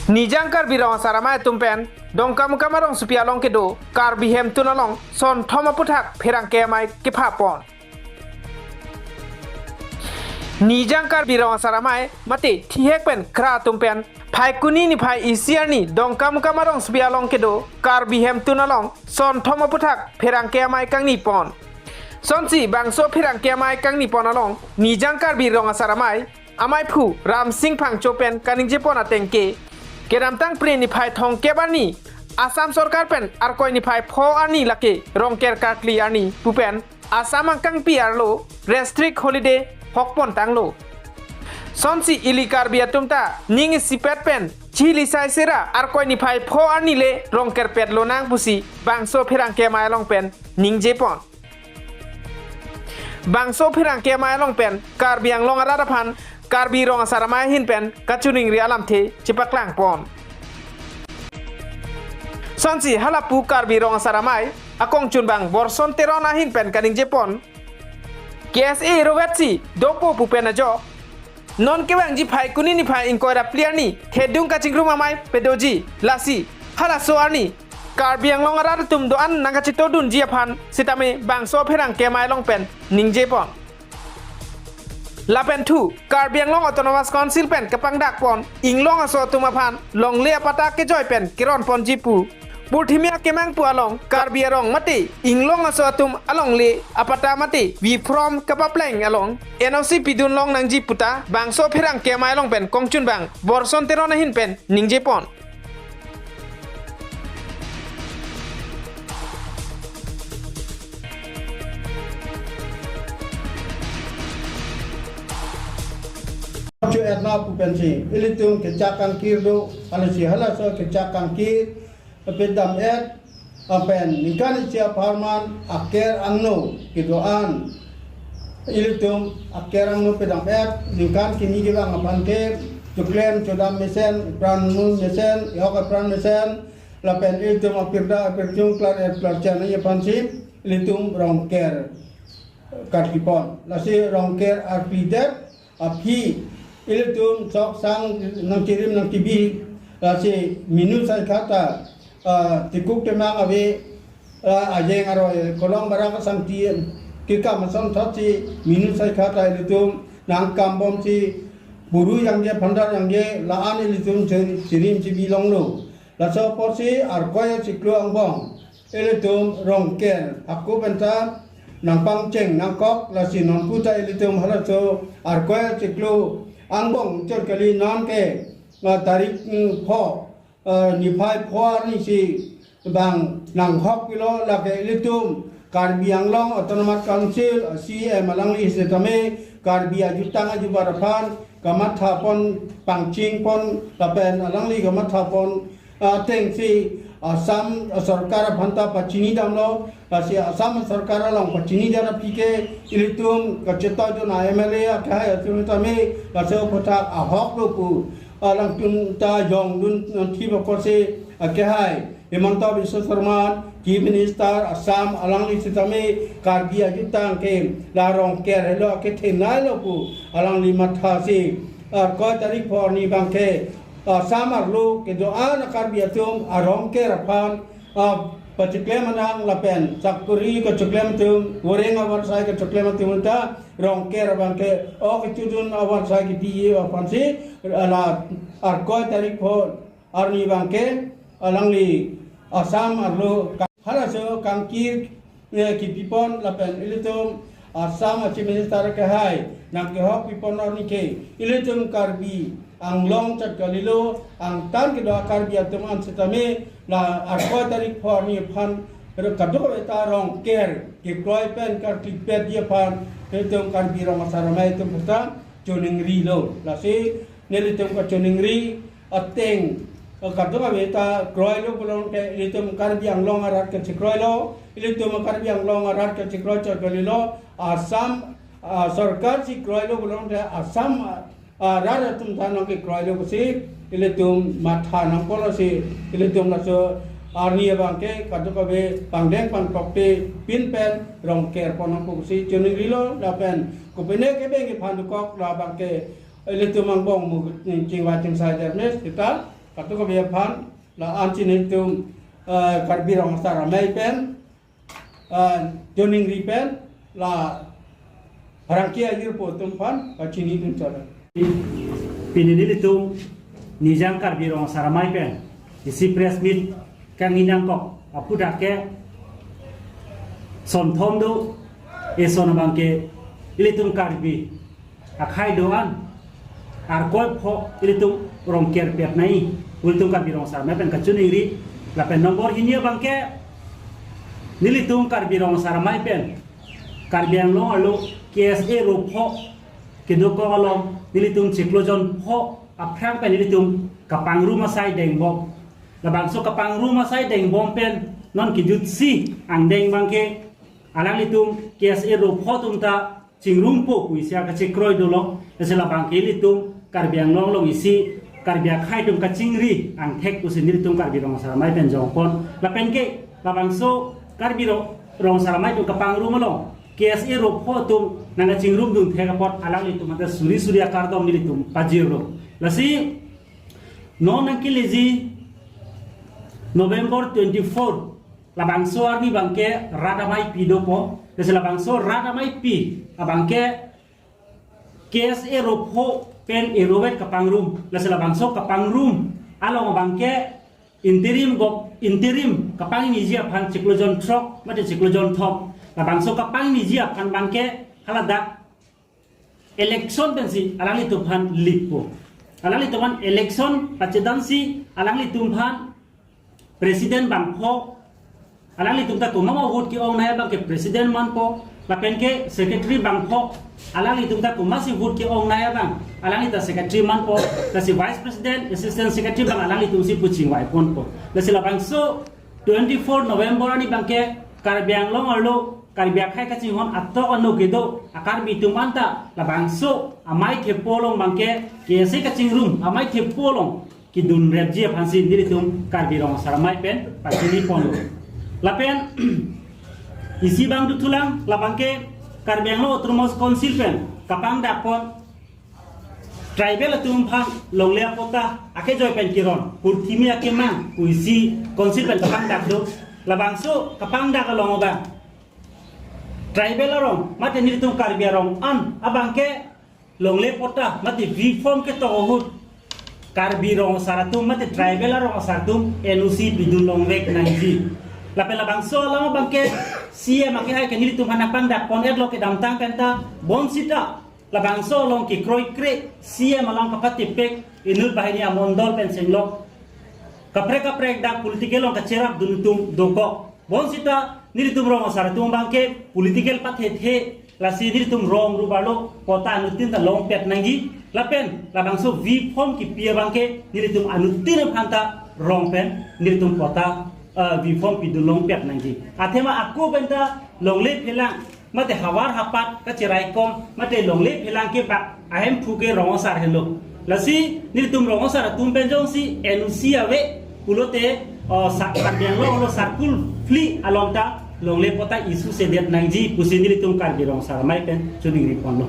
Nijang kar birong saramai tumpen dongkam kamarong supialong kedo kar bihem tunalong son thoma puthak pherang kemai kepapon. Nijang kar birong saramai mati thihek pen kra tumpen phai kuni ni phai isiar ni dongkam kamarong supialong kedo kar bihem tunalong son thoma puthak pherang kemai kang ni pon. Sonsi bangso pherang kemai kang ni pon along nijang kar birong saramai amai phu ram sing phang chopen kaning jepon atengke Keram tang pre ni phai thong kebani Asam Sarkar pen arkoi ni phai pho ani lake rongker kakli ani pupen Asam angkang piar lo restrict holiday hokpon tang lo Sonsi ilikar biatumta ning sipet pen chili sai sera arkoi ni phai pho ani le rongker pet lo nang pusi bangso phirang ke mai long pen ning jepon Bangso phirang ke mai long pen kar biang long aradapan Karbi rong saramai hin pen kacuning ri alam the cipaklang pon. Sonsi halapu karbi rong saramai akong chunbang borson terona hin pen kaning jepon. KSA rogatsi dopo pupen ajo. Non kewang ji phai kuni ni phai inkoira pliar ni thedung kaching rumah mai pedoji lasi halaso ani karbi ang long arar tum doan nangachito dun jiapan sitame bangso pherang kemai long pen ning jepon. Lapen tu Karbiang long autonomous council pen kepang dak pon inglong aso tumapan long lia pata ke joy pen kiron pon jipu Purthimia kemang pu along Karbiarong mati inglong aso tum along le apata mati we from kapapleng along NOC pidun long nang jiputa bangso pherang kemai long pen kongchun bang borson terona hin pen ning jepon Cu etna pupensi ilitung kecakan kirdo alasi halaso kecakan kir pedam et apen nikan siap harman aker angno kidoan ilitung aker angno pedam et nikan kini juga ngapante cuklem codam mesen pran nun mesen yoga pran mesen lapen ilitung apirda apirjung klar et klar chana ye pansi ilitung rongker karkipon lasi rongker arpidet api Ilitum sok sang nang kirim nang tibi si minu sai kata tikuk temang awe ajeng aro kolong barang sang ti kika masang thati minu sai kata ilitum nang kambom si buru yang dia pandar yang dia laan ilitum sirim si bilong lo laso porsi arkoy si klo angbong ilitum rongker aku benta nang pangceng nang kok lasi non puta ilitum halaso arkoy si klo Angbong cor kali non ke tarik pho nifai pho ni si bang nang hok kilo la ke litum Karbi Anglong Autonomous Council CM Malangli setame Karbi ajutang ajubarapan kamat hapon pangcing pon tapen alangli kamat hapon teng si Asam Sarkar bhanta pachini damlo si Asam Sarkar long pachini jara pike ilitum kaceta jo na MLA akha atutame laso photak ahok loku alang tun ta jong dun thi bokose akhai Hemanta Biswa Sarma Chief Minister Assam alangli sitame Karbi ajutang ke larong ker helo ke thenai loku alangli matha si ko tarik for ni bangke samar lu ke doa nakar biatum arong ke rapan paciklem manang lapen sakuri ke ciklem tum goreng awan sai ke ciklem tum ta rong ke rabang ke o ke tudun awan sai ke di awan si la arko tarik pho arni bangke alangli asam arlo halaso kangkir ki pipon lapen ilitum asam Chief Minister ke hai nak ke hok pipon arni ke ilitum Karbi Anglong cat kalilo ang tan ke doa Karbi atuman setame la arko tarik pho ni phan kadok eta rong ker ke kroi pen kar klipet dia phan ilitum Karbi rong saramai tum puta choning ri lo la se nelitum ka choning ri ateng kadok eta kroi lo bulong ke ilitum Karbi Anglong arat ke kroi lo ilitum Karbi Anglong arat ke kroi cat kalilo Asam Sarkar si kroi lo bulong ke Asam rara tum tanong ke kroi lo si ilitum matha nang polo si ilitum laso arni bangke kadok be pangdeng pan kokte pin pen rongker ponong ko si chuni rilo lapen ko pene ke be ke phandukok la bangke ilitum angbong mu chingwa ching sa jernes kita katu ka biapan la ancin hitung karbirong sara mai pen joning ripen la harangkia yur po tumpan kacini dun cara pinili itu nijang karbirong saramai pen isi press meet kang inang kok apu dake son thom do e son bangke ilitung karbi akhai doan ar koi pho ilitung rong ker pet nai ilitung karbirong saramai pen kachuni ri la pen nomor hinia bangke nilitung karbirong saramai pen karbiang lo alo KSA ro pho kedoko alom nilitung ciklojon pho aprang pen nilitung kapang rumah sai deng bom labang so kapang rumah sai deng bom pen non kijut si ang deng bangke alang litung KSA ro pho tumta cingrumpo kuisia ka cikroi dolo esela bangke litung karbiang long long isi karbiak khai tum ka cingri ang thek usin nilitung karbirong saramai pen jongkon la pen ke labang so karbirong saramai tum kapang rumah long KSA ro pho tum nanga cingrum dum theka pot alang litum mata suri akar dom nilitum pajiro lasi non angkilezi November 24 labang so arni bangke radamai pido po desa labang so radamai pi abangke KSA ro pho pen erowet kapang room desa labang so kapang room along bangke interim kapang ni jia pan ciklojon trok mate ciklojon top labang so kapang ni jia pan bangke haladak election pensi alang itu pan lipo alang itu pan election presidency alang itu pan presiden bangko alang itu ta kuma mau vote ki ong na bang ke presiden man po lapen ke secretary bangko alang itu ta kuma si vote ki ong na bang alang itu secretary man po ta si vice president assistant secretary bang alang itu si puching wai pon po la si labang so 24 November ni bang ke karbiang long arlo karbiak khai ka ching hon atok anu gedo akar bitung anta labang so amai the polong bang ke se ka ching room amai the polong ki dun repji phansi nilitum karbirong saramai pen pachini pon lapen isi bang du tulang labang ke karbiang lo otromos council pen kapang dapon tribal atum phang longlea pota ake joy pen kiron purthimi ake mang kuisi council pen kapang dak do labang so kapang dak long ba tribal arong mate nilitum karbiarong an abangke longle pota mate v form ke to hut karbirong saratum mate tribal arong saratum NUC bidun longwek nanji lapel labang so lama bangke sia make hai ke nilitum hanapang dak pon edlo ke damtang penta bon sita labang so long ki kroi kre sia malang kapati pek inul bahini amondol pensenglok kapre dak political long kacerap duntum doko bon sita nilitum rong saratum bangke political pathe the lasi nilitum rong rubalo kota anutin ta long pet nangi lapen labang so v form ki pia bangke nilitum anutin phanta rong pen nilitum kota v form pi dulong pet nangi athema aku benta longle phelang mate hawar hapat ka chirai kom mate longle phelang ke bak ahem phuke rong sar helo lasi nilitum rong sar tum pen jong si NUC ave pulote karbiang lo sarkul fli along ta longle pota isu sedet nangji pusinili tum karbirong saramai pen chuning ripon lo